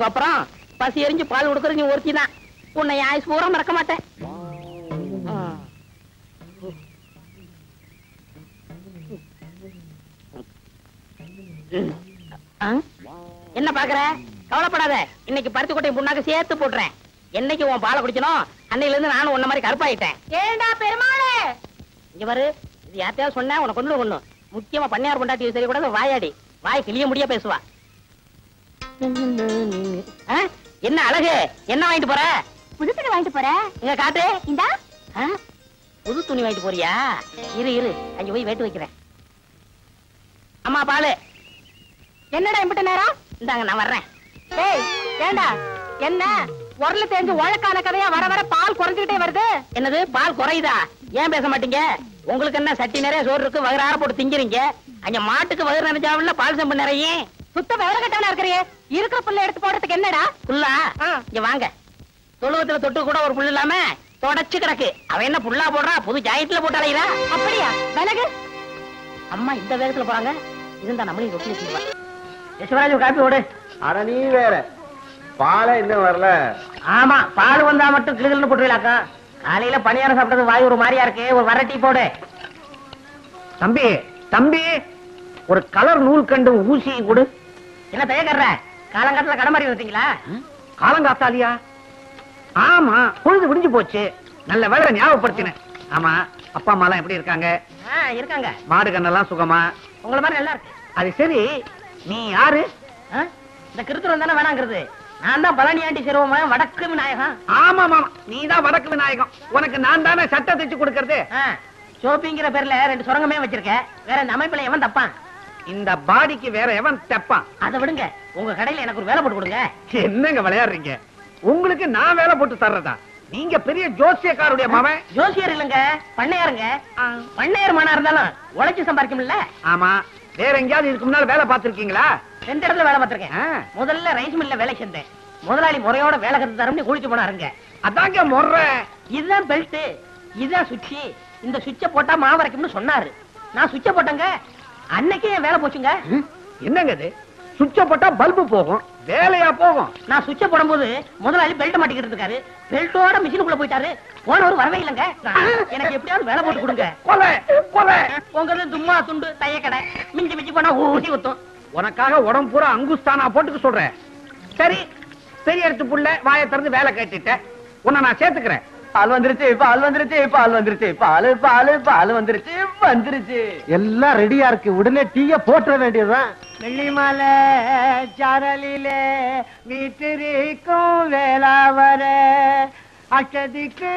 அப்புறம் பசி எரிஞ்சு பால் கொடுக்கற நீ ஒருத்தி தான். உன்னை ஆயுஸ் பூரா மறக்க மாட்டேன். என்ன பாக்குற? கவலைப்படாத, இன்னைக்கு பருத்தி கொட்டையும் புண்ணாக்கு சேர்த்து போட்டுறேன். என்னைக்கு உன் பாலை குடிக்கணும் அன்னையில இருந்து நானும் உன்ன மாதிரி கருப்பாயிட்டேன். ஏண்டா பெருமாளே, இங்க பாரு, இது யார்த்தையாவது சொன்ன உனக்கு கொண்டு ஒண்ணு. முக்கியமா பண்ணையார் பொண்டாட்டி சரி கூட வாயாடி வாய் கிளிய முடிய பேசுவா. என்ன அழகு, என்ன வாங்கிட்டு போற? புது துணி வாங்கிட்டு போறேன். இங்க காட்டு. இந்தா. புது துணி வாங்கிட்டு போறியா? இரு இரு, அங்க போய் வேட்டு வைக்கிறேன். அம்மா பாலு. என்னடா இம்பிட்ட நேரம்? இந்தாங்க நான் வர்றேன். ஏய் ஏண்டா, என்ன உரல தேஞ்சு உழக்கான கதையா வர வர பால் குறைஞ்சுக்கிட்டே வருது? என்னது பால் குறையுதா? ஏன் பேச மாட்டீங்க? உங்களுக்கு என்ன சட்டி நிறைய சோறு இருக்கு, வகுறார போட்டு திங்கிறீங்க. அங்க மாட்டுக்கு வகுறு நிறைஞ்சாவில்ல, பால் செம்பு நிறைய. சுத்த விவரம் கட்டான இருக்கிறியே, இருக்கிற புல்ல எடுத்து போடுறதுக்கு என்னடா? புல்லா? இங்க வாங்க. தொழுவத்துல தொட்டு கூட ஒரு புல் இல்லாம தொடச்சு கிடக்கு. அவன் என்ன புல்லா போடுறா? புது ஜாயிட்ல போட்டு அலையிறா. அப்படியா? விலகு. அம்மா இந்த வேகத்துல போறாங்க. இருந்தா நம்மளையும் ரொட்டி வச்சுக்குவா. யசுவராஜ் ஒரு காப்பி ஓடு. அட நீ வேற, பாலை இன்னும் வரல. ஆமா, பால் வந்தா மட்டும் கிளுகிள்னு போட்டுருக்கா. காலையில பணியாரம் சாப்பிட்டது வாய் ஒரு மாதிரியா இருக்கு. ஒரு வர டீ போடு. தம்பி தம்பி, ஒரு கலர் நூல் கண்டு ஊசி கொடு. என்ன தயக்கற? காலங்காலத்துல கடை மாதிரி வந்தீங்களா? காலங்காத்தாலியா? ஆமா, பொழுது விடிஞ்சு போச்சு. நல்ல வேலை ஞாபகப்படுத்தினேன். ஆமா, அப்பா அம்மா எல்லாம் எப்படி இருக்காங்க? இருக்காங்க. மாடு கண்ணெல்லாம் சுகமா? உங்களை மாதிரி நல்லா இருக்கு. அது சரி, நீ யாரு? இந்த கிருத்துரம் தானே வேணாங்கிறது. நான் தான் பழனி ஆண்டி சிறுவமா வடக்கு விநாயகம். ஆமா மாமா, நீ தான் வடக்கு விநாயகம். உனக்கு நான் தானே சட்டை தைச்சு கொடுக்கறது. சோப்பிங்கிற பேர்ல 2 சுரங்கமே வச்சிருக்க. வேற இந்த அமைப்புல எவன் தப்பான்? இந்த பாடிக்கு வேற எவன் தப்பான்? அதை விடுங்க, உங்க கடையில எனக்கு ஒரு வேலை போட்டு கொடுங்க. என்னங்க விளையாடுறீங்க? உங்களுக்கு நான் வேலை போட்டு தர்றதா? நீங்க பெரிய ஜோசியக்காருடைய மகன். ஜோசியர் இல்லங்க, பண்ணையாருங்க. பண்ணையார் மனா இருந்தாலும் உழைச்சு சம்பாதிக்கும்ல. ஆமா, வேற எங்கயாவது இதுக்கு முன்னால வேலை பார்த்திருக்கீங்களா? 2 இடத்துல வேலை பார்த்திருக்கேன். முதல்ல ரைஸ் மில்ல வேலை செஞ்சேன். முதலாளி முறையோட வேலை கத்து தரம்னு குளிச்சு போனாருங்க. அதாங்க முறை. இதுதான் பெல்ட், இதுதான் சுவிட்ச். இந்த சுவிட்ச போட்டா மாவு அரைக்கும்னு சொன்னாரு. நான் சுவிட்ச போட்டேங்க. அன்னைக்கே வேலை போச்சுங்க. என்னங்க இது? சுவிட்ச போட்டா பல்பு போகும், வேலையா போகும்? நான் சுவிட்ச போடும்போது முதலாளி பெல்ட் மாட்டிக்கிட்டு இருக்காரு. பெல்ட்டோட மிஷினுக்குள்ள போயிட்டாரு. போனவர் வரவே இல்லைங்க. எனக்கு எப்படியாவது வேலை போட்டு கொடுங்க. கொலை கொலை. உங்க தும்மா துண்டு தையக்கடை மிஞ்சி மிஞ்சி போனா ஊசி ஊத்தும். உனக்காக உடம்பு பூரா அங்குஸ்தானா போட்டுக்க சொல்றேன். சரி, பெரிய எடுத்து புள்ள வாயை திறந்து வேலை கேட்டுட்டேன். உன்னை நான் சேர்த்துக்கிறேன். பால் வந்துருச்சு, பால் வந்துருச்சு, பால் வந்துருச்சு, பால் பால் பால் வந்துருச்சு வந்துருச்சு. எல்லாம் ரெடியா இருக்கு. உடனே டீய போட்டுற வேண்டியதுதான். வெள்ளிமலை சாரலிலே வீட்டிற்கும் வேளாவர அச்சதிக்கு.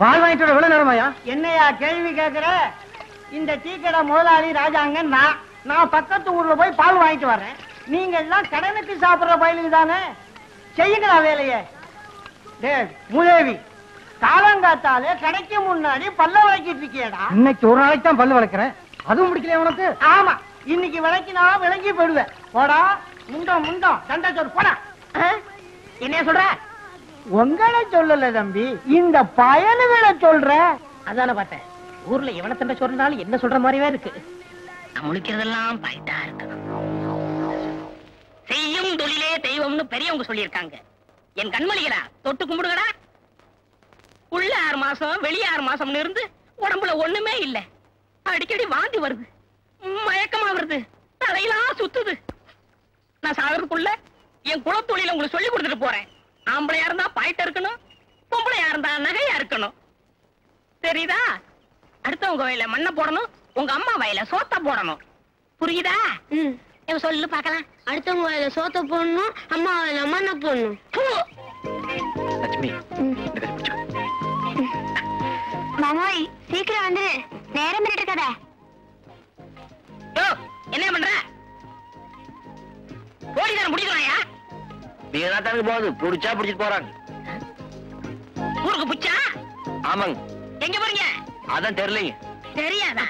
பால் வாங்கிட்டு வர எவ்வளவு நேரமாயா? என்னையா கேள்வி கேக்குற? இந்த டீ கடை முதலாளி ராஜாங்க. நான் பக்கத்து ஊர்ல போய் பால் வாங்கிட்டு வர்றேன். நீங்க எல்லாம் கடனுக்கு சாப்பிடுற பயிலுக்கு தானே. செய்யுங்களா வேலைய. மூதேவி, காலங்காத்தாலே கடைக்கு முன்னாடி பல்ல வளைக்கிட்டு இருக்கியடா. இன்னைக்கு ஒரு நாளைக்கு தான் பல்லு வளர்க்கிறேன், அதுவும் முடிக்கல உனக்கு? ஆமா, இன்னைக்கு விளக்கினா விளங்கி போயிடுவேன். போடா முண்டம் முண்டம் சண்டை சொல் போடா. என்ன சொல்ற? உங்களை சொல்லல தம்பி, இந்த பயனுகளை சொல்ற. அதான பார்த்தேன். ஊர்ல எவன தண்டை சொல்றாலும் என்ன சொல்ற மாதிரியே இருக்கு. நான் முழிக்கிறதெல்லாம் பாயிட்டா இருக்கு. செய்யும் தொழிலே தெய்வம்னு பெரியவங்க சொல்லியிருக்காங்க. என் கண்மணிகளா, தொட்டு கும்பிடுங்கடா. உள்ள 6 மாசம் வெளியே 6 மாசம்னு இருந்து உடம்புல ஒண்ணுமே இல்ல. அடிக்கடி வாந்தி வருது, மயக்கமா வருது, தலையெல்லாம் சுத்துது. நான் சாகிறதுக்குள்ள என் குலத்தொழில உங்களுக்கு சொல்லி கொடுத்துட்டு போறேன். ஆம்பளையா இருந்தா பாயிட்ட இருக்கணும், பொம்பளையா இருந்தா நகையா இருக்கணும். தெரியுதா? அடுத்தவங்க வயல மண்ணை போடணும், உங்க அம்மா வயல சோத்த போடணும். புரியுதா? சொல்லு பாக்கலாம். அடுத்தவங்க வயல சோத்த போடணும், அம்மா வயல மண்ணை போடணும். மாமாய் சீக்கிரம் வந்து நேரம் இருக்கத. என்ன பண்ற? போலீசார முடிக்கலாயா? வீணாத்தானுக்கு போகுது, புடிச்சா புடிச்சிட்டு போறாங்க. ஊருக்கு புச்சா? ஆமாங்க. எங்க போறீங்க? அதான் தெரியலைங்க. தெரியாதா?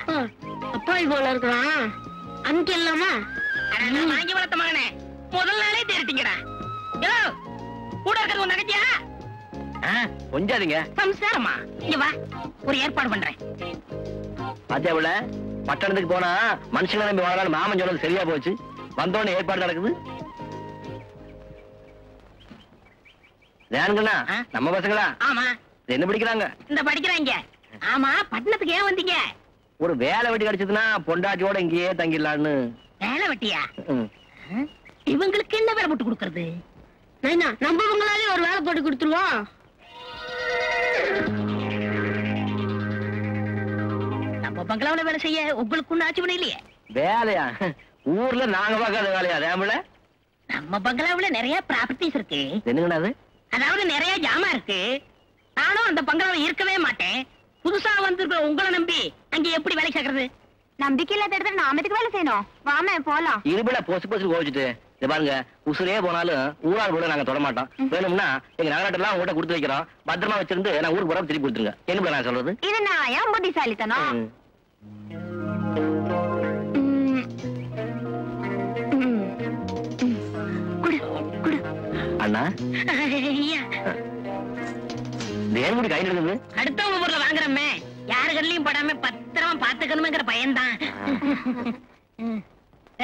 அப்பாவி போல இருக்கான். அனுப்பி இல்லாமா வாங்கி வளர்த்த மகனே, முதல் நாளே தேடிட்டீங்கடா. கூட இருக்கிறது உன் நகைச்சியா? கொஞ்சாதீங்க. சம்சாரமா? இங்க வா, ஒரு ஏற்பாடு பண்றேன். பாத்தியாவுல பட்டணத்துக்கு போனா மனுஷங்களை நம்பி வாழலாம். மாமன் சொன்னது சரியா போச்சு. வந்தோடனே ஏற்பாடு நடக்குது. ஏனுங்கண்ணா நம்ம பசங்களா? ஆமா. என்ன படிக்கிறாங்க? இந்த படிக்கிறாங்க. ஆமா, பட்டணத்துக்கு ஏன் வந்தீங்க? ஒரு வேலை வெட்டி கிடைச்சதுன்னா பொண்டாட்டியோட இங்கேயே தங்கிடலான்னு. வேலை வெட்டியா? இவங்களுக்கு என்ன வேலை போட்டு கொடுக்கறது? நம்ம பங்களாலே ஒரு வேலை போட்டு கொடுத்துருவோம். நம்ம பங்களாவில வேலை செய்ய உங்களுக்கு ஒண்ணு ஆட்சி பண்ண இல்லையே. வேலையா? ஊர்ல நாங்க பார்க்காத வேலையா? ரேமல நம்ம பங்களாவில நிறைய ப்ராப்பர்ட்டிஸ் இருக்கு. என்னங்கண்ணா அது? அதாவது நிறைய ஜாமான் இருக்கு. நானும் அந்த பங்களாவில இருக்கவே மாட்டேன். புதுசா வந்திருக்கிற உங்களை நம்பி அங்க எப்படி வேலை சேர்க்கறது? நம்பிக்கை இல்லாத இடத்துல நாம எதுக்கு வேலை செய்யணும்? வாமே போலாம். இருபட பொசு பொசு கோவிச்சுட்டு இத பாருங்க, உசுரே போனாலும் ஊரால் கூட நாங்க தொட மாட்டோம். வேணும்னா எங்க நகராட்டெல்லாம் உங்கள்கிட்ட கொடுத்து வைக்கிறோம். பத்திரமா வச்சிருந்து நான் ஊருக்கு போற திருப்பி கொடுத்துருங்க. என்ன நான் சொல்றது? இது நான் ஏன் புத்திசாலித்தனம்? அண்ணா தேவடி கை நடக்குது. அடுத்தவங்க ஊர்ல வாங்குறமே, யாரு கண்ணிலையும் படாம பத்திரமா பாத்துக்கணுங்கிற பயன்தான்.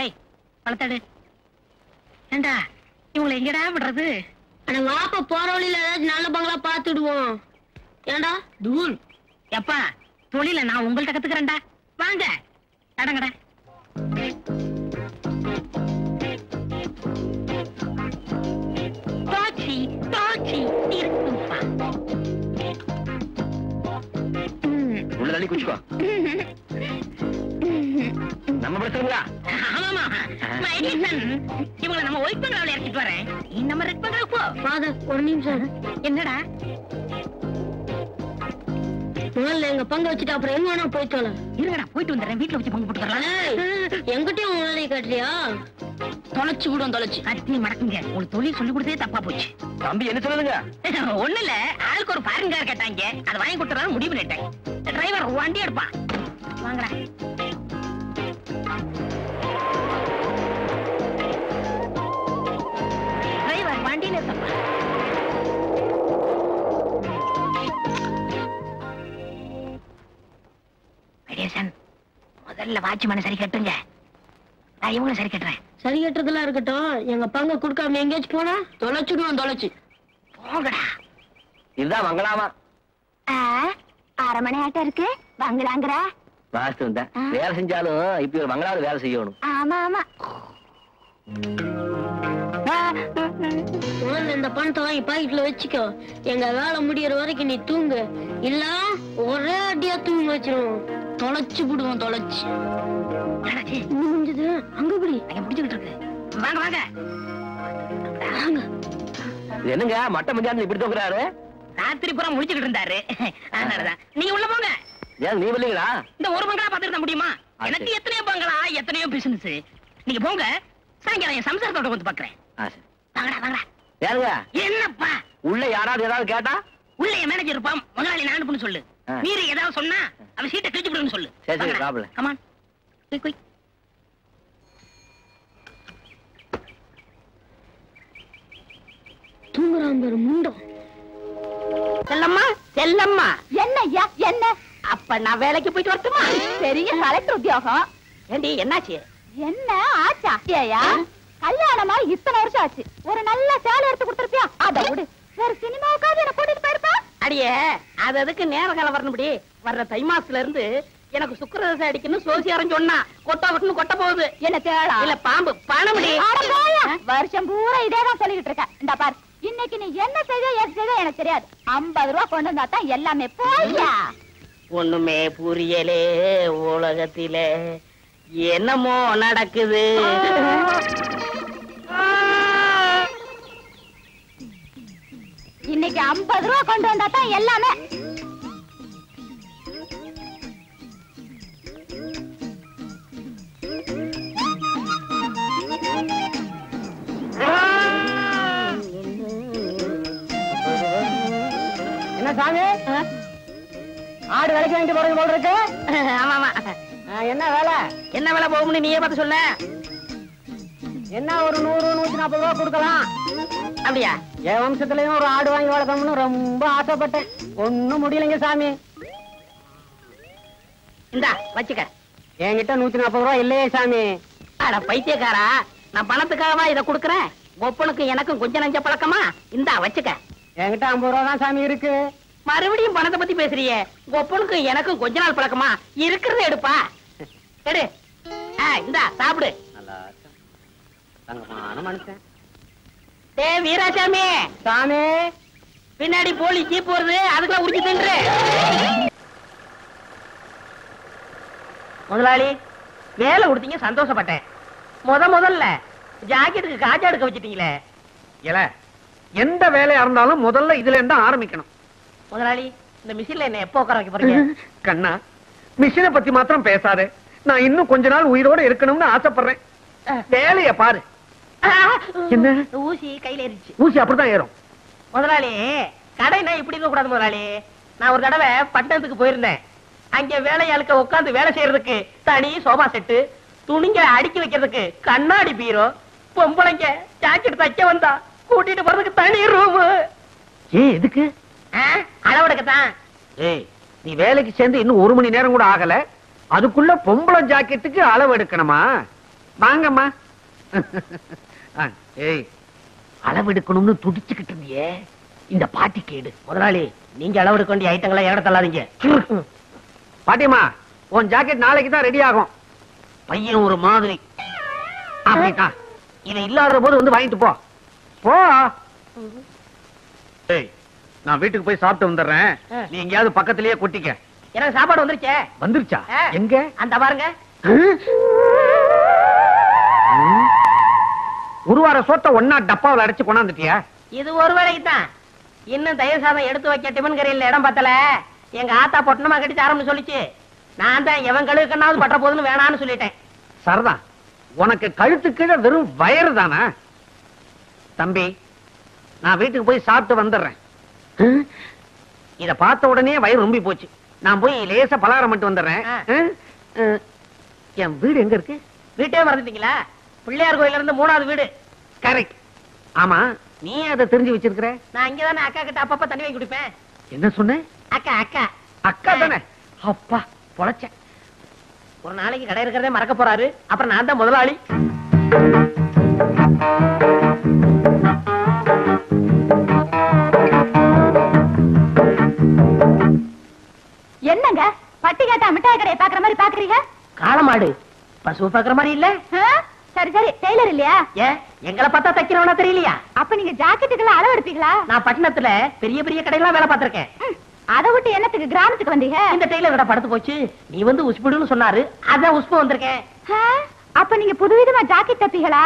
ஏய், பழத்தாடு. ஏண்டா இவங்களை எங்கடா விடுறது? ஆனா வாப்ப போற வழியில ஏதாச்சும் நல்ல பங்களா பாத்துடுவோம். ஏண்டா தூள் எப்பா, தொழில நான் உங்கள்ட்ட கத்துக்கிறேன்டா. வாங்க கடங்கடா. டாக்ஸி டாக்ஸி இருக்குப்பா. உள்ள தள்ளி குச்சிக்கோ. நம்ம பிரச்சனைங்களா? ஆமாமா, இவங்களை நம்ம ஒயிட் பங்களாவில இறக்கிட்டு வரேன். நீ நம்ம ரெட் பங்களாவுக்கு போ. ஃபாதர் ஒரு நிமிஷம். என்னடா? முதல்ல எங்க பங்கு வச்சுட்டு அப்புறம் எங்க வேணா போயிட்டு வரலாம். இருங்கடா, போயிட்டு வந்துடுறேன். வீட்டுல வச்சு பங்கு போட்டுக்கலாம். எங்கிட்டயும் உங்க வேலையை காட்டலையா? தொலைச்சு விடும். தொலைச்சு கட்டி மடக்குங்க. உங்களுக்கு தொழில் சொல்லி கொடுத்ததே தப்பா போச்சு. தம்பி என்ன சொல்லுதுங்க? ஒண்ணு இல்ல, ஆளுக்கு ஒரு ஃபாரின் கார் கேட்டாங்க. அதை வாங்கி கொடுத்துறாரு முடிவு பண்ணிட்டேன். டிரைவர் வண்டி எடுப்பான். வாங்கடா. டிரைவர் வண்டியில இருப்பா. முதல்ல வாட்ச்மேனை சரி கட்டுங்க. நான் இவங்களும் சரி கட்டுறேன். சரி கட்டுறதுலாம் இருக்கட்டும், எங்க பங்கு கொடுக்காம எங்கேயாச்சும் போனா தொலைச்சுடுவோம். தொலைச்சு போங்கடா. இதுதான் மங்களாமா. அரமனை ஆட்டம் இருக்கு பங்களாங்கிற வாஸ்து வேலை செஞ்சாலும் இப்ப ஒரு மங்களாவது வேலை செய்யணும். ஆமா ஆமா. இந்த பணத்தை வாங்கி பாக்கெட்ல வச்சுக்கோ. எங்க வேலை முடியற வரைக்கும் நீ தூங்கு. இல்ல ஒரே அடியா தூங்க வச்சிருவோம். தொலைச்சு விடுவோம். தொலைச்சு முடிஞ்சது. அங்க இப்படி முடிச்சுக்கிட்டு இருக்கு. வாங்க வாங்க வாங்க. என்னங்க மட்ட மஞ்சாந்து இப்படி தூக்குறாரு? ராத்திரி பூரா முடிச்சுக்கிட்டு இருந்தாரு. அதனாலதான் நீங்க உள்ள போங்க. ஏன் நீ வரலீங்களா? இந்த ஒரு பங்களா பாத்துக்கிட்ட முடியுமா? எனக்கு எத்தனையோ பங்களா, எத்தனையோ பிசினஸ். நீங்க போங்க, சாயங்காலம் என் சம்சாரத்தோட வந்து பாக்குறேன். வாங்கடா வாங்கடா. யாருங்க? என்னப்பா உள்ள யாராவது ஏதாவது கேட்டா? உள்ள என் மேனேஜர் இருப்பான். முதலாளி நான் அனுப்புன்னு சொல்லு. மீறி ஏதாவது சொன்னா அவன் சீட்டை கிழிச்சு விடுன்னு சொல்லு. சரி சரி ப்ராப்ளம். Come on quick quick. தூங்குறான் பாரு முண்டம். செல்லம்மா செல்லம்மா. என்ன ஐயா என்ன? அப்ப நான் வேலைக்கு போயிட்டு வரட்டுமா? பெரிய கலெக்டர் உத்தியோகம். ஏண்டி என்னாச்சு? என்ன ஆச்சா? ஐயா கல்யாணமா இத்தனை வருஷம் ஆச்சு. ஒரு நல்ல சேலை எடுத்து கொடுத்துருப்பியா? அத விடு. வேற சினிமாவுக்காவது என்ன கூட்டிட்டு போயிருப்பா? அடியே, அது அதுக்கு நேர காலம் வரணும்படி. வர்ற தை மாசத்துல இருந்து எனக்கு சுக்கிரதசை அடிக்கணும் சோசியாரம் சொன்னா கொட்டா விட்டுன்னு கொட்ட போகுது. என்ன தேடா? இல்ல பாம்பு பணமுடி. வருஷம் பூரா இதேதான் சொல்லிக்கிட்டு இருக்க. இந்த பாரு, இன்னைக்கு நீ என்ன செய்த எது செய்த எனக்கு தெரியாது. 50 ரூபா கொண்டு வந்தா தான் எல்லாமே. போய்யா. ஒண்ணுமே புரியலே உலகத்திலே என்னமோ நடக்குது. இன்னைக்கு 50 ரூபா கொண்டு வந்தா தான் எல்லாமே. என்ன சாமி, ஆடு விலைக்கு வாங்கிட்டு போறது போல இருக்கு? ஆமா ஆமா. என்ன வேலை? என்ன வேலை போகும்னு நீயே பார்த்து சொல்ல. என்ன ஒரு 100 140 ரூபா கொடுக்கலாம். அப்படியா? என் வம்சத்துலயும் ஒரு ஆடு வாங்கி வளர்க்கணும்னு ரொம்ப ஆசைப்பட்டேன். ஒண்ணும் முடியலைங்க சாமி. இந்தா வச்சுக்க. என்கிட்ட 140 ரூபா இல்லையே சாமி. அட பைத்தியக்காரா, நான் பணத்துக்காகவா இதை கொடுக்கறேன்? ஒப்பனுக்கு எனக்கும் கொஞ்சம் நஞ்ச பழக்கமா? இந்தா வச்சுக்க. என்கிட்ட 50 ரூபா தான் சாமி இருக்கு. மறுபடியும் பணத்தை பத்தி பேசுறியே? கொப்பனுக்கு எனக்கும் கொஞ்ச நாள் பழக்கமா? இருக்கிறத எடுப்பா. எடு. இந்தா சாப்பிடு. நல்லா தங்கமான மனுஷன். டே வீராசாமி. சாமி. பின்னாடி போலி ஜீப் வருது, அதுக்குள்ள உரிச்சு தின்று. முதலாளி, வேலை கொடுத்தீங்க, சந்தோஷப்பட்டேன். முதல்ல ஜாக்கெட்டுக்கு காஜா எடுக்க வச்சிட்டீங்களே. இல்ல, எந்த வேலையா இருந்தாலும் முதல்ல இதுல இருந்தா ஆரம்பிக்கணும். முதலாளி, இந்த மிஷின்ல என்ன எப்போ உட்கார வைக்க போறீங்க? கண்ணா, மிஷினை பத்தி மாத்திரம் பேசாதே. நான் இன்னும் கொஞ்ச நாள் உயிரோட இருக்கணும்னு ஆசைப்படுறேன். வேலைய பாரு. என்ன ஊசி கையில ஏறிச்சு. ஊசி அப்படிதான் ஏறும். முதலாளி, கடைனா இப்படி இருக்க கூடாது முதலாளி. நான் ஒரு தடவை பட்டணத்துக்கு போயிருந்தேன். அங்க வேலையாளுக்க உட்கார்ந்து வேலை செய்யறதுக்கு தனி சோபா செட்டு, துணிங்க அடுக்கி வைக்கிறதுக்கு கண்ணாடி பீரோ, பொம்பளைங்க ஜாக்கெட் தைக்க வந்தா கூட்டிட்டு போறதுக்கு தனி ரூம். எதுக்கு? அளவெடுக்கத்தான். ஏய், நீ வேலைக்கு சேர்ந்து இன்னும் 1 மணி நேரம் கூட ஆகல, அதுக்குள்ள பொம்பளை ஜாக்கெட்டுக்கு அளவு எடுக்கணுமா? வாங்கம்மா. ஏய், அளவு எடுக்கணும்னு துடிச்சுக்கிட்டு இருந்தியே, இந்த பாட்டி கேடு. முதலாளி, நீங்க அளவெடுக்க வேண்டிய ஐட்டங்களை ஏட தள்ளாதீங்க. பாட்டிமா, உன் ஜாக்கெட் நாளைக்கு தான் ரெடி ஆகும். பையன் ஒரு மாதிரி. அப்படிதான். இது இல்லாத போது வந்து வாங்கிட்டு போ. போ. ஏய், நான் வீட்டுக்கு போய் சாப்பிட்டு வந்துடுறேன். நீ எங்கேயாவது பக்கத்திலேயே கொட்டிக்க. எனக்கு சாப்பாடு வந்துருச்சே. வந்துருச்சா? எங்க? அந்த பாருங்க. ஒரு வார சோத்த ஒன்னா டப்பாவில் அடைச்சு கொண்டாந்துட்டியா? இது ஒரு வேலைக்கு தான். இன்னும் தயிர் சாதம் எடுத்து வைக்க டிபன் கரையில் இடம் பத்தல. எங்க ஆத்தா பொட்டணமா கட்டி ஆரம்பிச்சு சொல்லிச்சு. நான் தான் எவன் கழுவுக்கண்ணாவது பட்ட போதுன்னு வேணான்னு சொல்லிட்டேன். சரதான், உனக்கு கழுத்து கீழே வெறும் வயறு தானே? தம்பி, நான் வீட்டுக்கு போய் சாப்பிட்டு வந்துடுறேன். இத பார்த்த உடனே வயிறு ரொம்பி போச்சு. நான் போய் லேசா பலகாரம் மட்டும் வந்துடுறேன். என் வீடு எங்க இருக்கு? வீட்டே மறந்துட்டீங்களா? பிள்ளையார் கோயில இருந்து 3வது வீடு. கரெக்ட். ஆமா, நீ அதை தெரிஞ்சு வச்சிருக்கிற? நான் இங்கதானே அக்கா கிட்ட அப்பப்ப தண்ணி வாங்கி குடிப்பேன். என்ன சொன்ன? அக்கா அக்கா அக்கா தானே? அப்பா பொழைச்சேன். ஒரு நாளைக்கு கடை இருக்கிறதே மறக்க போறாரு. அப்புறம் நான் தான் முதலாளி. என்னங்க பட்டி கேட்டா மிட்டாய் கடையை பாக்குற மாதிரி பாக்குறீங்க? காளமாடு பசு பாக்குற மாதிரி இல்ல. சரி சரி, டெய்லர் இல்லையா? ஏன் எங்களை பார்த்தா தைக்கிறவனா தெரியலையா? அப்ப நீங்க ஜாக்கெட்டுக்கெல்லாம் அளவு எடுப்பீங்களா? நான் பட்டணத்துல பெரிய பெரிய கடையெல்லாம் வேலை பார்த்திருக்கேன். அதை விட்டு என்னத்துக்கு கிராமத்துக்கு வந்தீங்க? இந்த டெய்லர் கடை படுத்து போச்சு. நீ வந்து உஸ்புடுன்னு சொன்னாரு, அதான் உஸ்பு வந்திருக்கேன். அப்ப நீங்க புதுவிதமா ஜாக்கெட் தப்பீங்களா?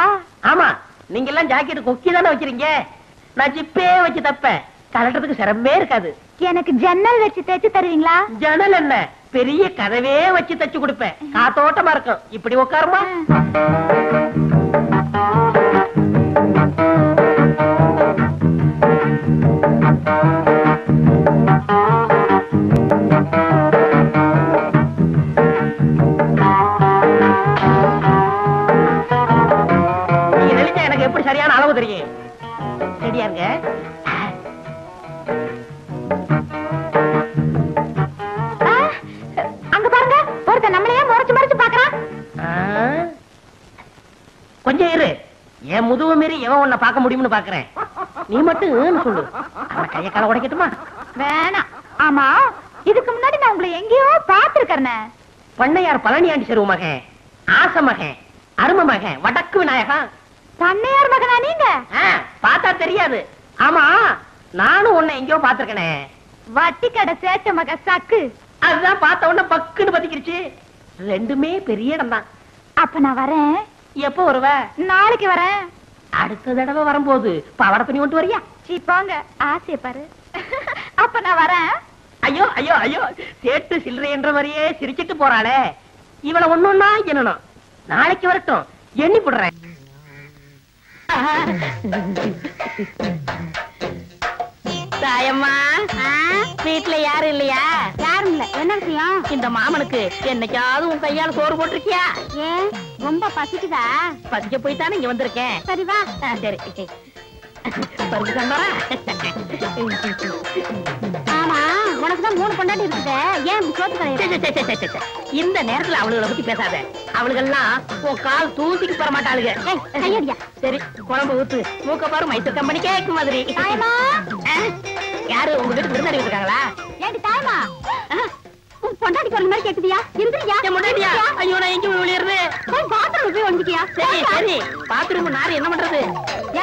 ஆமா, நீங்க எல்லாம் ஜாக்கெட் கொக்கி தானே வைக்கிறீங்க. நான் ஜிப்பே வச்சு தப்பேன். கலட்டுறதுக்கு சிரமமே இருக்காது. எனக்கு ஜன்னல் வச்சு தைச்சு தருவீங்களா? ஜன்னல் என்ன, பெரிய கதவே வச்சு தச்சு கொடுப்பேன். காத்தோட்டமா இருக்கும். இப்படி உட்காருமா. நீங்க நினைச்சா எனக்கு எப்படி சரியான அளவு தெரியும். ரெடியா இருங்க. அங்க பாருங்க, ஒருத்தன் நம்மளையே முறைச்சு முறைச்சு பாக்குறான். கொஞ்சம் இரு, என் முதுவை மீறி எவன் உன்னை பார்க்க முடியும்னு பாக்குறேன். நீ மட்டும் சொல்லு, அவன் கைய கால உடைக்கட்டுமா? வேணாம். ஆமா, இதுக்கு முன்னாடி நான் உங்களை எங்கேயோ பாத்துருக்கேன். பண்ணையார் பழனியாண்டி செருவு மகன், ஆச மகன், அரும மகன், வடக்கு விநாயகம். பண்ணையார் மகனா நீங்க? பார்த்தா தெரியாது. ஆமா, நானும் உன்னை எங்கேயோ பாத்துருக்கனே. வட்டி கடை சேட்ட மக சக்கு. அதுதான் பார்த்த உடனே பக்குன்னு பத்திக்கிடுச்சு. ரெண்டுமே பெரிய இடம் தான். அப்ப நான் வரேன். எப்போ வருவ? நாளைக்கு வரேன். அடுத்த தடவை வரும்போது பாவாடை துணி கொண்டு வரியா? சீ போங்க, ஆசைய பாரு. அப்ப நான் வரேன். ஐயோ ஐயோ ஐயோ, சேட்டு சில்லறை என்ற மாதிரியே சிரிச்சிட்டு போறாளே. இவளை ஒன்னொன்னா என்னணும். நாளைக்கு வரட்டும், எண்ணி போடுறேன். தாயம்மா, வீட்டுல யாரும் இல்லையா? யாரும் இல்ல. என்ன விஷயம்? இந்த மாமனுக்கு என்னைக்காவது உன் கையால சோறு போட்டிருக்கியா? ஏன் ரொம்ப பசிக்குதா? பசிக்க போய் தானே இங்க வந்திருக்கேன். சரி வா. சரி. ஆமா உனக்குதான் 3 பொண்டாட்டி இருக்குது, ஏன் சோத்து கடையிற? இந்த நேரத்துல அவளுகளை பத்தி பேசாத. அவளுகெல்லாம் உன் கால் தூசிக்கு போற மாட்டாளுங்க. கையடியா. சரி குழம்பு ஊத்து. மூக்க பாரு மைசூர் கம்பெனி கேக்கு மாதிரி. தாயமா யாரு உங்க வீட்டுக்கு விருந்தாடி இருக்காங்களா? ஏண்டி தாயமா, உன் பொண்டாட்டி குரல் மாதிரி கேக்குதியா? இருந்துறியா? என் முன்னாடியா? ஐயோ நான் எங்க விழுறது? போய் பாத்ரூம் போய் வந்துக்கியா? சரி சரி பாத்ரூம் நாரு என்ன பண்றது?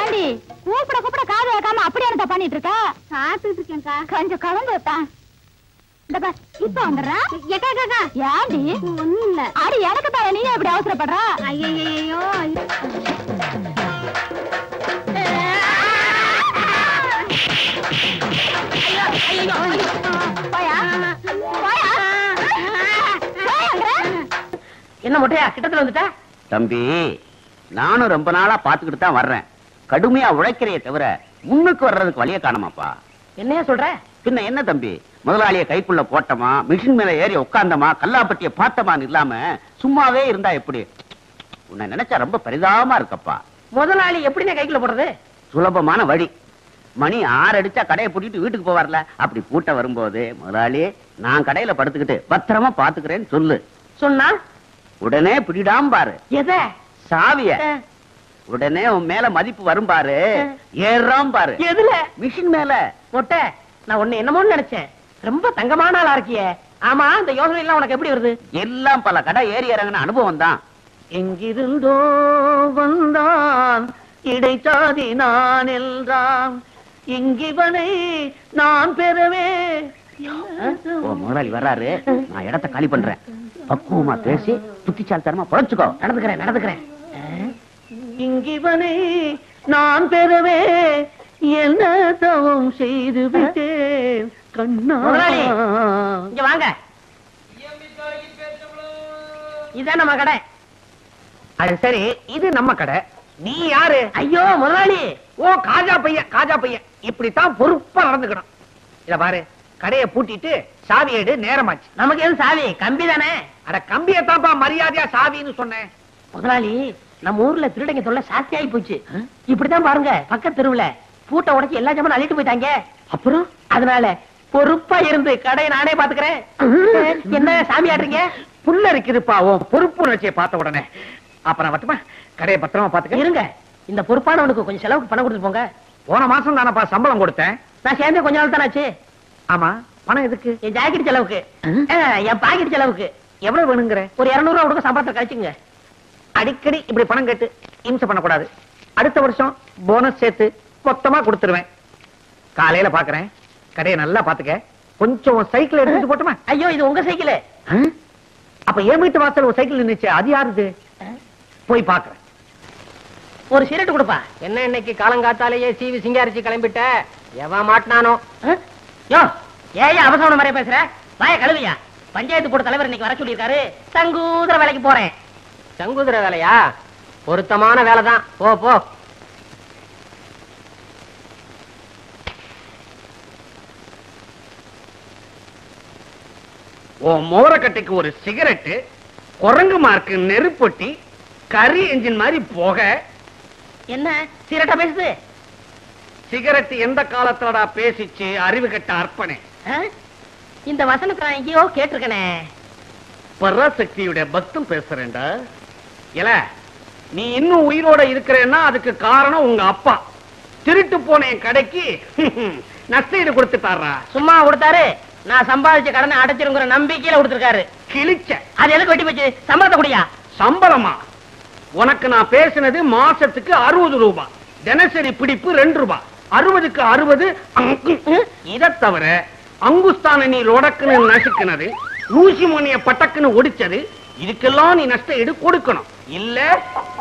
ஏண்டி கூப்பிட காது வைக்காம அப்படியே என்ன பண்ணிட்டு இருக்க? சாப்பிட்டு இருக்கேன்க்கா. கொஞ்சம் கலந்து வைப்பேன். இந்த பார் இப்ப வந்துடுறேன். ஏண்டி ஒண்ணும் இல்ல. அடி எனக்கு தான், நீ எப்படி அவசரப்படுற? ஐயோ என்ன மொட்டையா கிட்டத்துல வந்துட்டா? தம்பி, நானும் ரொம்ப நாளா பாத்துக்கிட்டு தான் வர்றேன். கடுமையா உழைக்கிறைய தவிர முன்னுக்கு வர்றதுக்கு வழிய காணமாப்பா. என்னையா சொல்ற? பின்ன என்ன தம்பி, முதலாளிய கைக்குள்ள போட்டமா, மிஷின் மேல ஏறி உட்கார்ந்தமா, கல்லாப்பட்டிய பார்த்தமான்னு இல்லாம சும்மாவே இருந்தா எப்படி? உன்னை நினைச்சா ரொம்ப பரிதாபமா இருக்கப்பா. முதலாளி எப்படின்னா கைக்குள்ள போடுறது? சுலபமான வழி. மணி 6 அடிச்சா கடையை பூட்டிட்டு வீட்டுக்கு போவார்ல, அப்படி பூட்ட வரும்போது முதலாளி நான் கடையில படுத்துக்கிட்டு பத்திரமா பாத்துக்கிறேன்னு சொல்லு. சொன்னா உடனே பிடிடாம பாரு எத சாவிய. உடனே உன் மேல மதிப்பு வரும் பாரு, ஏறாம் பாரு. எதுல? மிஷின் மேல. மொட்டை நான் ஒண்ணு என்னமோன்னு நினைச்சேன். ரொம்ப தங்கமான ஆளா இருக்கியே. ஆமா இந்த யோசனை எல்லாம் உனக்கு எப்படி வருது? எல்லாம் பல கடை ஏறி இறங்கின அனுபவம் தான். எங்கிருந்தோ வந்தான் இடைச்சாதி நான் என்றான், இங்கிவனை நான் பெறவே. ஓ முதலாளி வர்றாரு, நான் இடத்த காலி பண்றேன். பக்குவமா பேசி புத்திசாலித்தனமா பொழைச்சுக்கோ. நடந்துக்கிறேன். இங்கிவனை நான் பெறவே என்ன தவம் செய்து விட்டேன் கண்ணா. இங்க வாங்க, இதான் நம்ம கடை. அது சரி, இது நம்ம கடை. நீ யாரு? ஐயோ முதலாளி. ஓ காஜா பையன். இப்படித்தான் பொறுப்பா நடந்துக்கணும். இத பாரு, கடையை பூட்டிட்டு சாவி எடு, நேரமாச்சு. நமக்கு எது சாவி? கம்பி தானே. அட கம்பியத்தான்ப்பா மரியாதையா சாவின்னு சொன்னேன். முதலாளி நம்ம ஊர்ல திருடங்க தொல்லை சாஸ்தி ஆகி போச்சு. இப்படித்தான் பாருங்க, பக்கத்து தெருவுல பூட்டை உடைச்சு எல்லா ஜாமான் அள்ளிட்டு போயிட்டாங்க. அப்புறம் அதனால பொறுப்பா இருந்து கடையை நானே பாத்துக்கிறேன். என்ன சாமி ஆடுறீங்க? புல்ல இருக்குதுப்பா உன் பொறுப்பு உணர்ச்சியை பார்த்த உடனே. அப்புறம் வட்டுமா, கடையை பத்திரமா பாத்துக்க. இருங்க, இந்த பொறுப்பானவனுக்கு கொஞ்சம் செலவுக்கு பணம் கொடுத்து போங்க. போன மாசம் தானப்பா சம்பளம் கொடுத்தேன். நான் சேர்ந்தே கொஞ்ச நாள் தானே ஆச்சு. ஆமா, பணம் எதுக்கு? என் ஜாக்கெட் செலவுக்கு, என் பாக்கெட் செலவுக்கு. எவ்வளவு வேணுங்கிற? ஒரு 200 ரூபா கொடுக்க சம்பளத்தை கழிச்சுங்க. அடிக்கடி இப்படி பணம் கேட்டு இம்சை பண்ணக்கூடாது. அடுத்த வருஷம் போனஸ் சேர்த்து மொத்தமா கொடுத்துருவேன். காலையில பாக்குறேன். கடையை நல்லா பாத்துக்க. கொஞ்சம் சைக்கிள் எடுத்துட்டு போட்டுமா? ஐயோ இது உங்க சைக்கிள். அப்ப என் வீட்டு வாசல் ஒரு சைக்கிள் நின்னுச்சு, அது யாருது? போய் பாக்குறேன். ஒரு சிகரெட் கொடுப்பா. என்ன இன்னைக்கு காலங்காத்தாலேயே சீவி சிங்காரிச்சு கிளம்பிட்ட? எவன் மாட்டினானோ? யோ ஏன் அவசரம் மாதிரியே பேசுற? வாய கழுவியா. பஞ்சாயத்து போர்டு தலைவர் இன்னைக்கு வர சொல்லியிருக்காரு. தங்கூதர வேலைக்கு போறேன். சங்குதிர வேலையா? பொருத்தமான வேலைதான், போ போ. ஓ மோரக்கட்டைக்கு ஒரு சிகரெட்டு, குரங்கு மார்க்கு நெருப்பொட்டி, கரி என்ஜின் மாதிரி போக. என்ன சிகரெட்டா பேசுது? சிகரெட் எந்த காலத்தோட பேசிச்சு அறிவு கட்ட அர்ப்பணே. இந்த வசனத்தை நான் எங்கேயோ கேட்டிருக்கனே. பராசக்தியுடைய பக்தம் பேசுறேன்டா. இல்ல நீ இன்னும் உயிரோட இருக்கிறேன்னா அதுக்கு காரணம் உங்க அப்பா. திருட்டு போன என் கடைக்கு நஷ்டஈடு கொடுத்துட்டாரா? சும்மா கொடுத்தாரு. நான் சம்பாதிச்ச கடனை அடைச்சிருங்கிற நம்பிக்கையில கொடுத்திருக்காரு. கிழிச்ச. அது எதுக்கு வெட்டி போச்சு? சம்பளத்தை குடியா? சம்பளமா? உனக்கு நான் பேசினது மாசத்துக்கு 60 ரூபாய், தினசரி பிடிப்பு 2 ரூபாய். 60க்கு 60. இதை தவிர அங்குஸ்தான நீ ரொடக்குன்னு நசுக்குனது, ஊசி மணிய பட்டக்குன்னு ஒடிச்சது, இதுக்கெல்லாம் நீ நஷ்ட ஈடு கொடுக்கணும். இல்ல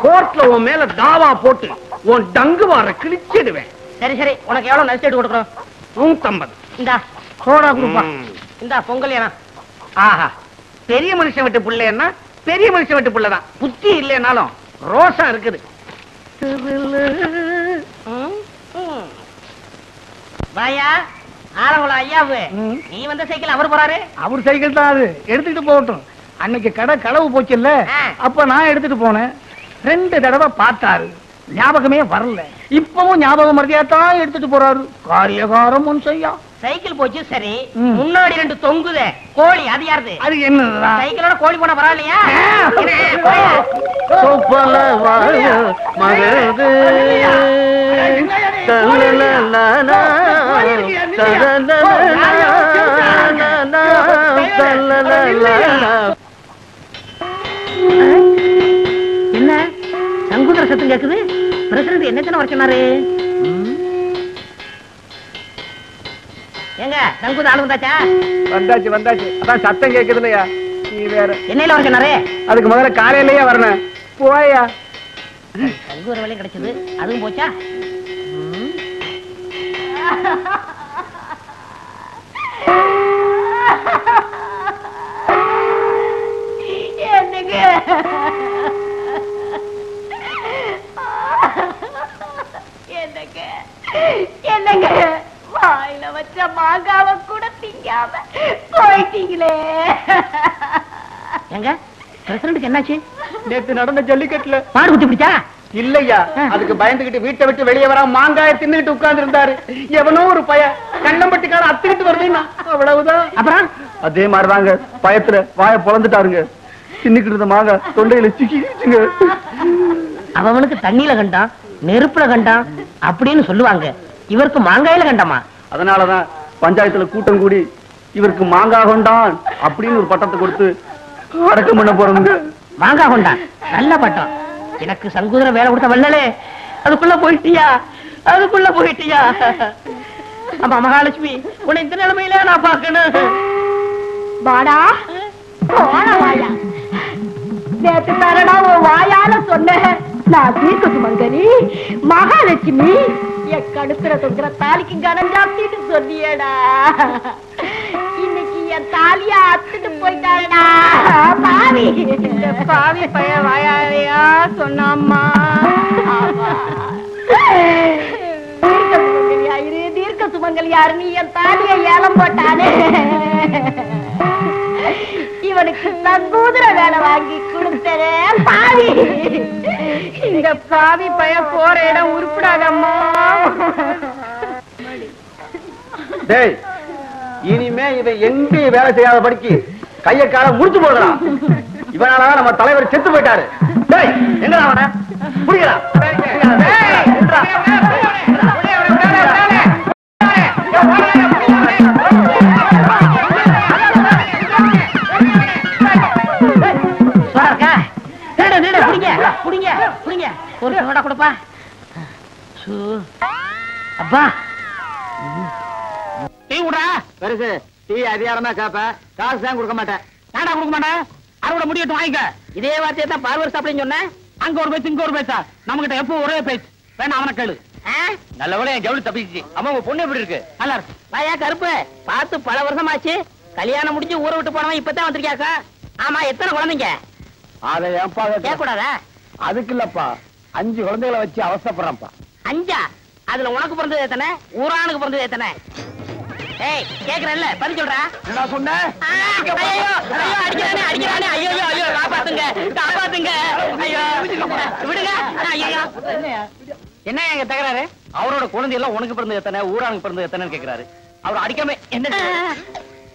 கோர்ட்ல உன் மேல தாவா போட்டு உன் டங்கு வார கிழிச்சிடுவேன். சரி சரி, உனக்கு எவ்வளவு நஷ்ட ஈடு கொடுக்கணும்? 150. இந்தா சோடா குடுப்பா. இந்தா பொங்கல் ஏனா. ஆஹா, பெரிய மனுஷன் விட்டு பிள்ளைன்னா பெரிய மனுஷன் விட்டு பிள்ளைதான். புத்தி இல்லைனாலும் ரோஷம் இருக்குது. வாயா ஆலங்குளம் ஐயாவு, நீ வந்த சைக்கிள் அவர் போறாரு. அவர் சைக்கிள் தான், அது எடுத்துட்டு போகட்டும். அன்னைக்கு கடை களவு போச்சு இல்ல, அப்ப நான் எடுத்துட்டு போனேன். 2 தடவை பார்த்தாரு. ஞாபகமே வரல. இப்பவும் ஞாபகம் மறதியாத்தான் எடுத்துட்டு போறாரு. காரியகாரம் முன் செய்யா. சைக்கிள் போச்சு சரி, முன்னாடி 2 தொங்குதே கோழி, அது யாருது? அது என்னடா? சைக்கிளோட கோழி போனா பரவாயில்லையா? என்ன சங்குதர சத்தம் கேக்குது? பிரசிடண்ட் என்ன வர சொன்னாரு? எங்க சங்குத ஆளு வந்தாச்சா? வந்தாச்சு வந்தாச்சு. அதான் சத்தம் கேக்குது இல்லையா? நீ வேற என்னையில வர சொன்னாரு? அதுக்கு முதல்ல காலையிலேயே வரணும். போயா. சங்குதர வேலையும் கிடைச்சது, அதுவும் போச்சா? என்னங்க என்னங்க என்னங்க வாயில வச்ச மாங்காவ கூட திங்காம போயிட்டீங்களே. எங்க பிரசிடண்ட்க்கு என்னாச்சு? நேத்து நடந்த ஜல்லிக்கட்டுல மாடு குத்தி பிடிச்சா? இல்லையா, அதுக்கு பயந்துகிட்டு வீட்டை விட்டு வெளியே வர மாங்காய தின்னுகிட்டு உட்கார்ந்து இருந்தாரு. எவனோ ஒரு பய கண்ணம்பட்டிக்கார அத்துக்கிட்டு வருதுன்னா அவ்வளவுதான். அப்புறம் அதே மாதிரிதாங்க பயத்துல வாய பொளந்துட்டாருங்க. தின்னுக்கிட்டு இருந்த மாங்காய் தொண்டையில சிக்கிச்சுங்க. அவனுக்கு தண்ணியில கண்டான், நெருப்புல கண்டான் அப்படின்னு சொல்லுவாங்க. இவருக்கு மாங்காயில கண்டாமா? அதனாலதான் பஞ்சாயத்துல கூட்டம் கூடி இவருக்கு மாங்காய் கொண்டான் அப்படின்னு ஒரு பட்டத்தை கொடுத்து அடக்கம் பண்ண போறோங்க. மாங்காய் கொண்டான், நல்ல பட்டம். எனக்கு சங்குதிர வேலை கொடுத்த வல்லலே, அதுக்குள்ள போயிட்டியா? அதுக்குள்ள போயிட்டியா? ஆமா மகாலட்சுமி, உன்னை இந்த நிலைமையில நான் பார்க்கணும். வாடா போடா வாயா. நேற்று தரடா உன் வாயால சொன்னேன். நான் தீர்க்க சுமங்கலி மகாலட்சுமி, என் கடுப்புற தொங்குற தாலிக்கு கனம் ஜாஸ்தின்னு சொன்னியடா. இன்னைக்கு என் தாலிய அத்துட்டு போயிட்டாடா பாவி. பாவி பைய வாயாலையா சொன்னாம்மா. தீர்க்க சுமங்கலி யாருன்னு என் தாலிய ஏலம் போட்டானே, இவனுக்கு சங்கூதிர வேலை வாங்கி கொடுத்ததே பாவி. இந்த பாவி பையன் போற இடம் உருப்படாதம்மா. டேய், இனிமே இவன் எங்க வேலை செய்யாத படிக்கு கைய கால முடிச்சு போடுறான். இவனால நம்ம தலைவர் செத்து போயிட்டாரு. டேய், எங்க அவன புரியலா? ஒரு சோடா கொடுப்பா. அப்பா டீ விடா. பெருசு டீ அதிகாரமா கேப்ப, காசு தான் கொடுக்க மாட்டேன். நாடா கொடுக்க மாட்டேன். அறுவடை முடியட்டும் வாங்கிக்க. இதே வார்த்தையை தான் பார்வர் சாப்பிடுன்னு சொன்னேன். அங்க ஒரு பேச்சு இங்க ஒரு பேச்சா? நம்ம கிட்ட எப்போ ஒரே பேச்சு. வேணா அவனை கேளு. நல்ல என் ஜவுளி தப்பிச்சு. அம்மா உங்க பொண்ணு எப்படி இருக்கு? நல்லா இருக்கு. வாயா கருப்பு, பார்த்து பல வருஷம் ஆச்சு. கல்யாணம் முடிஞ்சு ஊரை விட்டு போனவன் இப்பதான் வந்திருக்கியாக்கா. ஆமா, எத்தனை குழந்தைங்க? அதை ஏன்பா கேட்க கூடாதா? அதுக்கு இல்லப்பா, 5 குழந்தைகளை வச்சு அவசரப்படுறேன்ப்பா. 5? அதுல உனக்கு பிறந்தது எத்தனை? ஊரானுக்கு பிறந்தது எத்தனை? ஏய் கேக்குறேன்ல, பதில் சொல்றா. என்ன சொன்ன? ஐயோ ஐயோ அடிக்கிறானே அடிக்கிறானே. ஐயோ ஐயோ காப்பாத்துங்க காப்பாத்துங்க. ஐயோ விடுங்க. ஐயோ என்ன எங்க தகராறு? அவரோட குழந்தை எல்லாம் உனக்கு பிறந்தது எத்தனை, ஊரானுக்கு பிறந்தது எத்தனைன்னு கேக்குறாரு. அவர் அடிக்காம என்ன?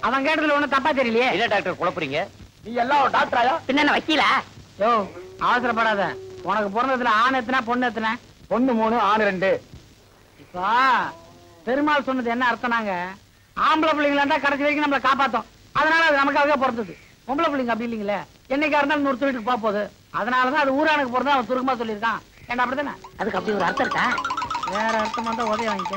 அவன் கேட்டதுல ஒண்ணு தப்பா தெரியலையே. இல்ல டாக்டர் குழப்பறீங்க. நீ எல்லாம் டாக்டராயா? பின்ன வக்கீலா? யோ அவசரப்படாத. உனக்கு பிறந்ததுல ஆண் எத்தனை பொண்ணு எத்தனை? பொண்ணு 3, ஆண் 2. இப்போ பெருமாள் சொன்னது என்ன அர்த்தம்னாங்க, ஆம்பளை பிள்ளைங்களா இருந்தா கடைசி வரைக்கும் நம்மளை காப்பாத்தோம். அதனால அது நமக்காகவே பிறந்தது. பொம்பளை பிள்ளைங்க அப்படி இல்லைங்களே, என்னைக்கா இருந்தாலும் 100 வீட்டுக்கு போக போகுது. அதனாலதான் அது ஊரானுக்கு பிறந்தா அவன் சுருக்கமா சொல்லியிருக்கான். ஏண்டா அப்படித்தானே? அதுக்கு அப்படி ஒரு அர்த்தம் இருக்கா? வேற அர்த்தம் வந்தா உதவி வாங்கிக்க.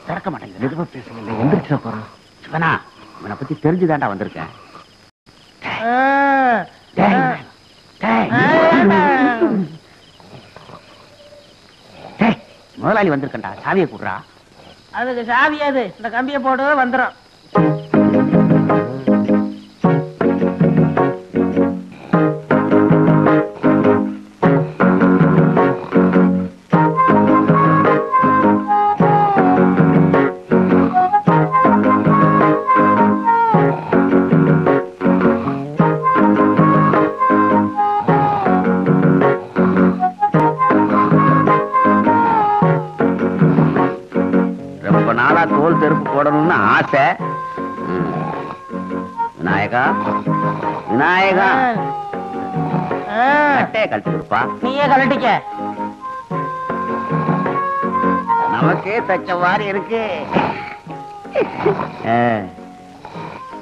திறக்க மாட்டேங்குது. மெதுவா பேசுங்க, எந்திரிச்சு போறான். சிவனா, இவனை பத்தி தெரிஞ்சுதான்டா வந்திருக்கேன். முதலாளி வந்திருக்கா, சாவியை கூடுறா. அதுக்கு சாவியாது, இந்த கம்பியை போட்டு வந்துடும். தோல் தெருப்பு போடணும்னு ஆசை. விநாயகா, விநாயகா, கட்டைய கழட்டி கொடுப்பா. நீயே கழட்டிக்க. நமக்கே தச்ச மாதிரி இருக்கு.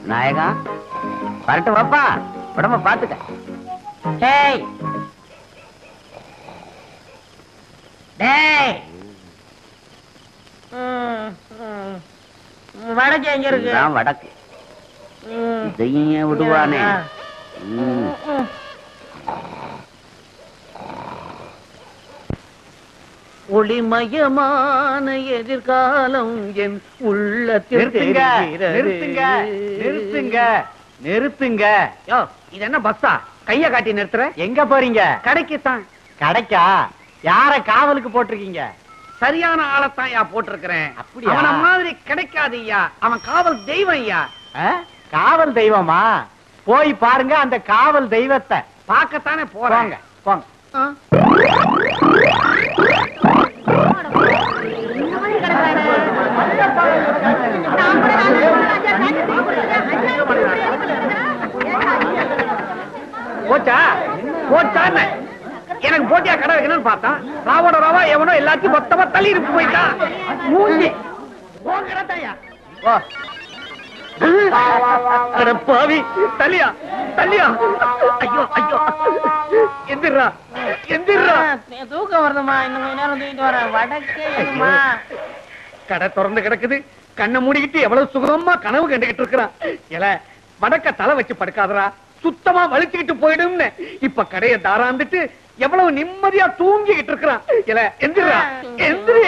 விநாயகா, வரட்டு வாப்பா, உடம்ப பாத்துக்க. டேய் டேய், வடக்கு எங்க இருக்கு? வடக்கு. இதையும் விடுவானே. ஒளிமயமான எதிர்காலம் என் உள்ளத்தில். நிறுத்துங்க, நிறுத்துங்க. யோ, இது என்ன பஸ்ஸா? கைய காட்டி நிறுத்துற? எங்க போறீங்க? கடைக்குத்தான். கடைக்கா? யார காவலுக்கு போட்டிருக்கீங்க? சரியான ஆளத்தான் யா போட்டிருக்கிறேன். அப்படியா? அவன மாதிரி கிடைக்காது ஐயா. அவன் காவல் தெய்வம் ஐயா. காவல் தெய்வமா? போய் பாருங்க அந்த காவல் தெய்வத்தை. பார்க்கத்தானே போறாங்க. போங்க. போச்சா போச்சான்னு எனக்கு போட்டியா கடை வைக்கணும்னு பார்த்தான். ராவோட ராவா எவனோ எல்லாத்தையும் மொத்தமா தள்ளி இருக்கு போயிட்டான். மூஞ்சி பாவி. தள்ளியா தள்ளியா. ஐயோ ஐயோ, எந்திரா எந்திரா. தூக்கம் வருதுமா, இன்னும் கொஞ்ச நேரம் தூக்கிட்டு வரேன். வடக்கேமா கடை திறந்து கிடக்குது. கண்ணை மூடிக்கிட்டு எவ்வளவு சுகமா கனவு கண்டுகிட்டு இருக்கிறான். எல வடக்க தலை வச்சு படுக்காதரா, சுத்தமா வலிச்சுக்கிட்டு போயிடும்னு இப்ப கடையை தாராந்துட்டு எவ்வளவு நிம்மதியா தூங்கிக்கிட்டு இருக்கிறான். எல எந்திரா எந்திரி.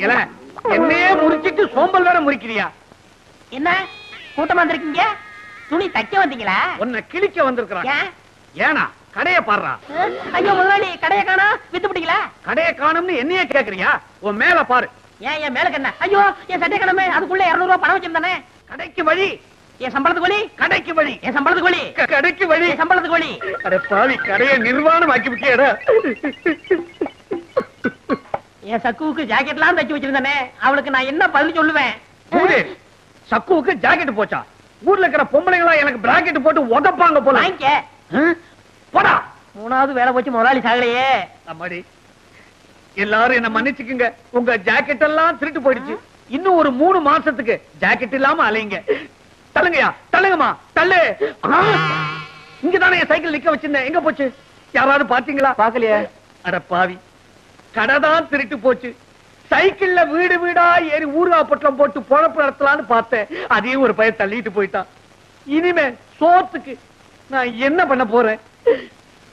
எல என்னையே முறிச்சிட்டு சோம்பல் வேற முறிக்கிறியா? என்ன கூட்டமா வந்திருக்கீங்க? துணி தைக்க வந்தீங்களா? உன்னை கிழிக்க வந்திருக்கிறான். ஏனா கடைய பாடுறா. ஐயோ முதலாளி, கடையை காணா, வித்து பிடிக்கல. கடையை காணும்னு என்னையே கேக்குறியா? உன் மேல பாரு. ஏன் என் மேல என்ன? ஐயோ என் சட்டை கிழமை, அதுக்குள்ள 200 ரூபாய் பணம் வச்சிருந்தானே. கடைக்கு வழி. என் சம்பளத்துக்கு வழி. கடைக்கு வழி. என் சம்பளத்துக்கு வழி. கடைக்கு வழி. என் சம்பளத்துக்கு வழி. அட பாவி, கடையை நிர்வாணம் ஆக்கி விட்டியடா. என் சக்குவுக்கு ஜாக்கெட்லாம் தைச்சு வச்சிருந்தானே, அவளுக்கு நான் என்ன பதில் சொல்லுவேன்? சக்குவுக்கு ஜாக்கெட் போச்சா? ஊர்ல இருக்கிற பொம்பளைங்களா எனக்கு பிராக்கெட் போட்டு உதப்பாங்க போல. வாங்கிக்க. போடா. 3வது வேலை போச்சு, முதலாளி சாகலையே. அம்மாடி, எல்லாரும் என்ன மன்னிச்சுக்குங்க. உங்க ஜாக்கெட் எல்லாம் திருட்டு போயிடுச்சு. இன்னும் ஒரு 3 மாசத்துக்கு ஜாக்கெட் இல்லாம அலைங்க. தள்ளுங்கயா, தள்ளுங்கம்மா, தள்ளு. இங்கதானே என் சைக்கிள் நிக்க வச்சிருந்தேன். எங்க போச்சு? யாராவது பாத்தீங்களா? பாக்கலையே. அட பாவி, கடைதான் திருட்டு போச்சு. சைக்கிள்ல வீடு வீடா ஏறி ஊர்கா பொட்டலம் போட்டு பொழப்பு நடத்தலான்னு பார்த்தேன். அதையும் ஒரு பையன் தள்ளிட்டு போயிட்டான். இனிமே சோத்துக்கு நான் என்ன பண்ண போறேன்?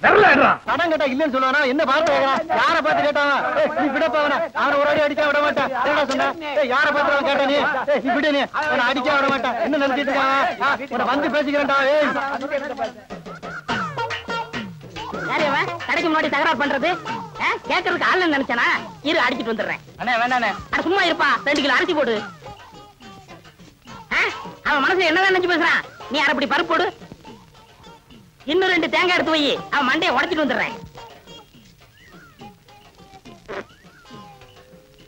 கடன் கேட்டா இல்லன்னு சொல்லுவானா? என்ன பார்த்து யார பார்த்து கேட்டான்? நீ விடப்பா, அவனை ஒரு அடி அடிச்சா விட மாட்டேன். என்ன சொன்ன? யார பார்த்து கேட்ட நீ? நீ விடு, நீ அவனை அடிச்சா விட மாட்டேன். என்ன நினைச்சிட்டு இருக்கான்? வந்து பேசிக்கிறேன்டா. கடைக்கு முன்னாடி தகராறு பண்றது கேட்கறதுக்கு ஆள் நினைச்சானா? இரு, அடிச்சிட்டு வந்துடுறேன். அண்ணே வேண்டாண்ணே. அட சும்மா இருப்பா, 2 கிலோ அரிசி போடு. அவன் மனசுல என்னதான் நினைச்சு பேசுறான்? நீ அரைப்படி பருப்பு போடு. இன்னும் 2 தேங்காய் எடுத்து வை, அவன் மண்டையை உடைச்சிட்டு வந்துடுறேன்.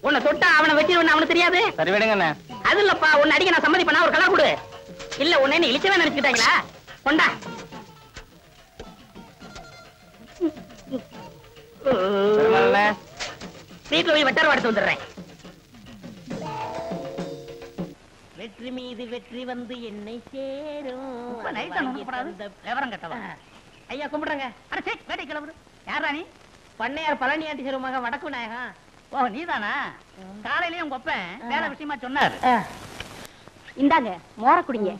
உன்னை தொட்டா அவனை வச்சிருவேன், அவனுக்கு தெரியாது. சரி விடுங்க. அது இல்லப்பா, உன்னை அடிக்க நான் சம்மதி பண்ணா ஒரு கலா கொடு. இல்ல உன்னை என்ன இழிச்சவே நினைச்சுக்கிட்டாங்களா? கொண்டா. வீட்டுல போய் வெட்டார எடுத்து வந்துடுறேன். வெற்றி மீது வெற்றி வந்து என்னை சேரும். விவரம் கட்டவா? ஐயா கும்பிடுறேங்க. வேட்டை கிளம்புது. யாரா நீ? பண்ணையார் பழனி ஆண்டி மகன் வடக்கு நாயகம். ஓ நீதானா? காலையிலயும் உங்க அப்பன் வேலை விஷயமா சொன்னாரு. இந்தாங்க மோர குடிங்க.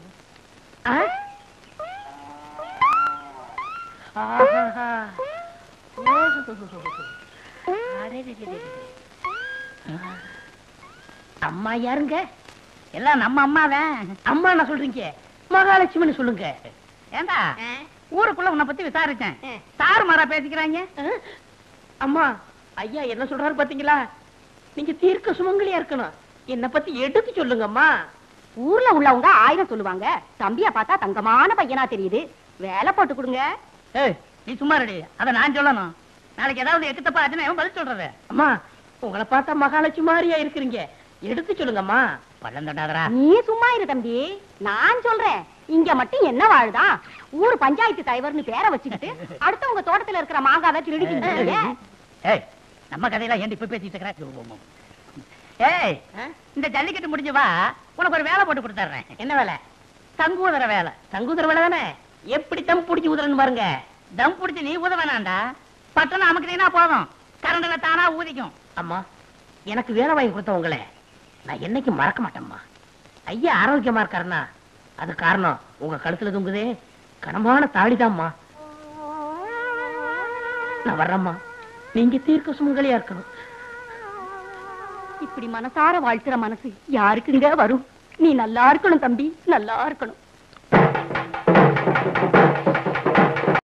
அம்மா யாருங்க? எல்லாம் நம்ம அம்மாதான். அம்மா என்ன சொல்றீங்க? மகாலட்சுமின்னு சொல்லுங்க. ஏண்டா ஊருக்குள்ள உன்னை பத்தி விசாரிச்சேன், தாறுமாறா பேசிக்கிறாங்க. அம்மா ஐயா என்ன சொல்றாரு பாத்தீங்களா? நீங்க தீர்க்க சுமங்கலியா இருக்கணும், என்ன பத்தி எடுத்து சொல்லுங்கம்மா. ஊர்ல உள்ளவங்க 1000 சொல்லுவாங்க, தம்பிய பார்த்தா தங்கமான பையனா தெரியுது, வேலை போட்டு கொடுங்க. ஏய் நீ சும்மா ரெடி, அத நான் சொல்லணும். நாளைக்கு ஏதாவது எக்கு தப்பா ஆச்சுன்னா எவன் பதில் சொல்றது? அம்மா உங்களை பார்த்தா மகாலட்சுமி மாதிரியா இருக்கிறீங்க, எடுத்து சொல்லுங்கம்மா. பள்ளம் தட்டாதரா. நீ சும்மா இரு தம்பி, நான் சொல்றேன். இங்க மட்டும் என்ன வாழுதான், ஊர் பஞ்சாயத்து தலைவர்னு பேரை வச்சுக்கிட்டு அடுத்தவங்க தோட்டத்துல இருக்கிற மாங்காவை திருடிக்கிட்டு. ஏய் நம்ம கதையெல்லாம் ஏன் இப்ப பேசிட்டு இருக்கிற? ஏய் இந்த ஜல்லிக்கட்டு முடிஞ்சு வா, உனக்கு ஒரு வேலை போட்டு கொடுத்துறேன். என்ன வேலை? தங்குதர வேலை. தங்குதர வேலை தானே? எப்படி தம் பிடிச்சி ஊதுறன்னு பாருங்க. தம் பிடிச்சி நீ ஊத வேணாண்டா, பட்டணம் அமுக்குனீனா போதும், கரண்ட்ல தானா ஊதிக்கும். அம்மா எனக்கு வேலை வாங்கி கொடுத்தவங்களே நான் என்னைக்கு மறக்க மாட்டேம்மா. ஐயா ஆரோக்கியமா இருக்காருன்னா அது காரணம் உங்க கழுத்துல தொங்குதே கனமான தாடிதாம்மா. நான் வர்றேம்மா, நீங்க தீர்க்க சுமங்கலியா இருக்கணும். இப்படி மனசார வாழ்த்துற மனசு யாருக்குங்க வரும்? நீ நல்லா இருக்கணும் தம்பி, நல்லா இருக்கணும்.